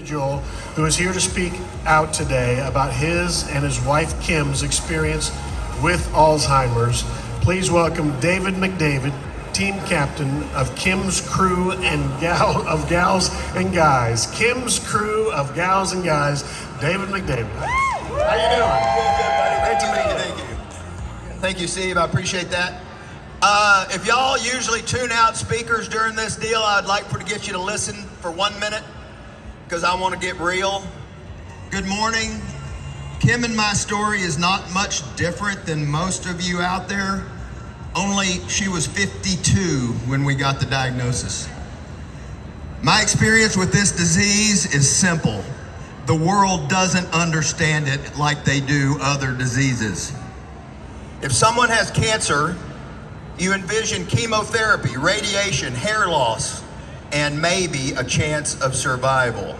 individual who is here to speak out today about his and his wife Kim's experience with Alzheimer's. Please welcome David McDavid, team captain of Kim's Crew and Gals and Guys. Kim's Crew of Gals and Guys, David McDavid. How you doing? Good, buddy. Great to meet you. Thank you. Thank you, Steve. I appreciate that. If y'all usually tune out speakers during this deal, I'd like to get you to listen for 1 minute because I want to get real. Good morning. Kim and my story is not much different than most of you out there, only she was 52 when we got the diagnosis. My experience with this disease is simple. The world doesn't understand it like they do other diseases. If someone has cancer, you envision chemotherapy, radiation, hair loss, and maybe a chance of survival.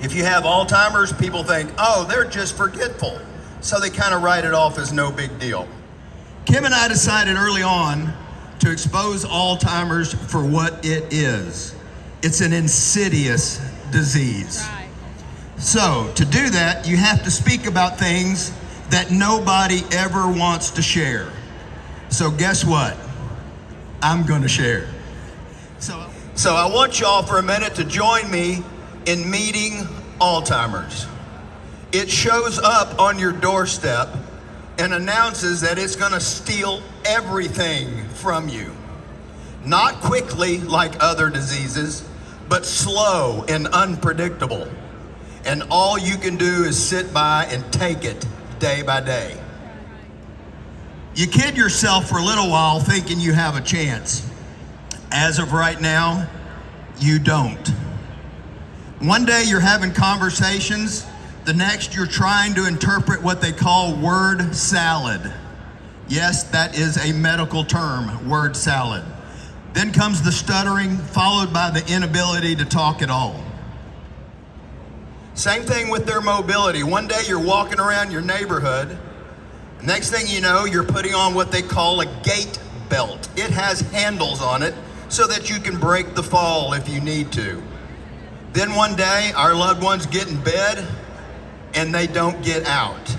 If you have Alzheimer's, people think, oh, they're just forgetful. So they kind of write it off as no big deal. Kim and I decided early on to expose Alzheimer's for what it is. It's an insidious disease. Right. So to do that, you have to speak about things that nobody ever wants to share. So guess what? I'm going to share. So I want y'all for a minute to join me in meeting Alzheimer's. It shows up on your doorstep and announces that it's going to steal everything from you. Not quickly like other diseases, but slow and unpredictable. And all you can do is sit by and take it day by day. You kid yourself for a little while thinking you have a chance. As of right now, you don't. One day you're having conversations, the next you're trying to interpret what they call word salad. Yes, that is a medical term, word salad. Then comes the stuttering, followed by the inability to talk at all. Same thing with their mobility. One day you're walking around your neighborhood. Next thing you know, you're putting on what they call a gait belt. It has handles on it so that you can break the fall if you need to. Then one day, our loved ones get in bed and they don't get out.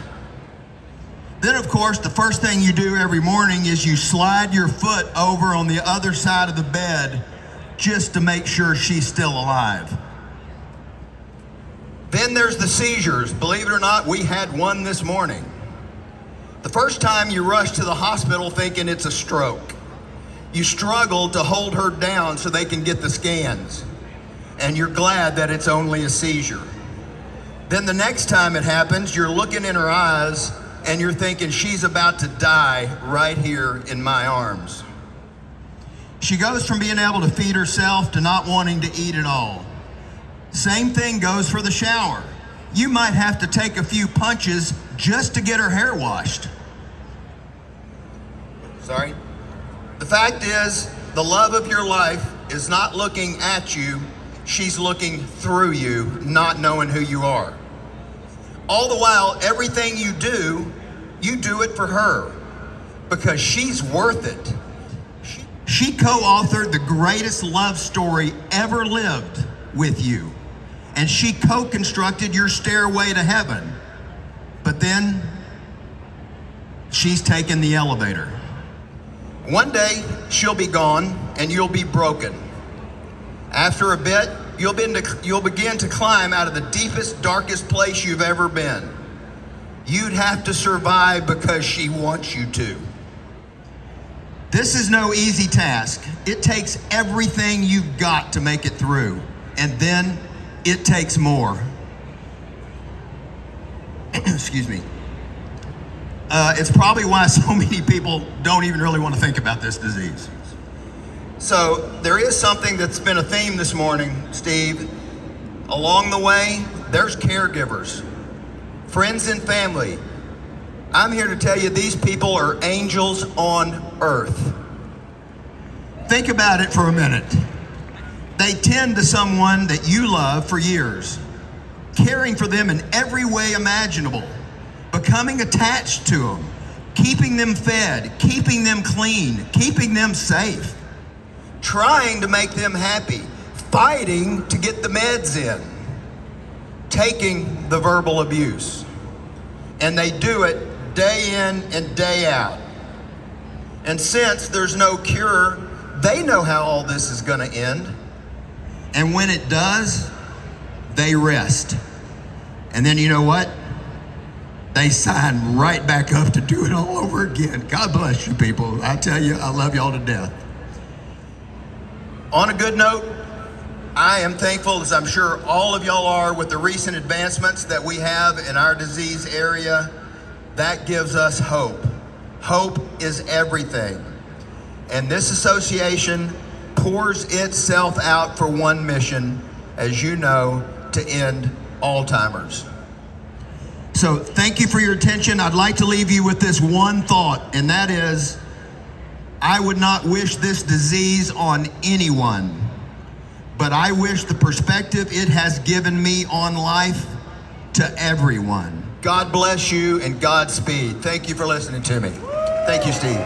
Then of course, the first thing you do every morning is you slide your foot over on the other side of the bed just to make sure she's still alive. Then there's the seizures. Believe it or not, we had one this morning. The first time you rush to the hospital thinking it's a stroke. You struggle to hold her down so they can get the scans. And you're glad that it's only a seizure. Then the next time it happens, you're looking in her eyes and you're thinking she's about to die right here in my arms. She goes from being able to feed herself to not wanting to eat at all. Same thing goes for the shower. You might have to take a few punches just to get her hair washed. Sorry. The fact is, the love of your life is not looking at you, she's looking through you, not knowing who you are. All the while, everything you do it for her, because she's worth it. She co-authored the greatest love story ever lived with you, and she co-constructed your stairway to heaven. But then, she's taken the elevator. One day, she'll be gone and you'll be broken. After a bit, you'll begin to climb out of the deepest, darkest place you've ever been. You'd have to survive because she wants you to. This is no easy task. It takes everything you've got to make it through. And then it takes more. Excuse me. It's probably why so many people don't even really want to think about this disease. So there is something that's been a theme this morning, Steve. Along the way, there's caregivers, friends and family. I'm here to tell you these people are angels on earth. Think about it for a minute. They tend to someone that you love for years, caring for them in every way imaginable, becoming attached to them, keeping them fed, keeping them clean, keeping them safe, trying to make them happy, fighting to get the meds in. taking the verbal abuse. And they do it day in and day out. And since there's no cure, they know how all this is going to end. And when it does, they rest. And then you know what? They sign right back up to do it all over again. God bless you people. I tell you, I love y'all to death. On a good note, I am thankful, as I'm sure all of y'all are, with the recent advancements that we have in our disease area. That gives us hope. Hope is everything. And this association pours itself out for one mission, as you know, to end Alzheimer's. So thank you for your attention. I'd like to leave you with this one thought, and that is, I would not wish this disease on anyone, but I wish the perspective it has given me on life to everyone. God bless you and Godspeed. Thank you for listening to me. Thank you, Steve.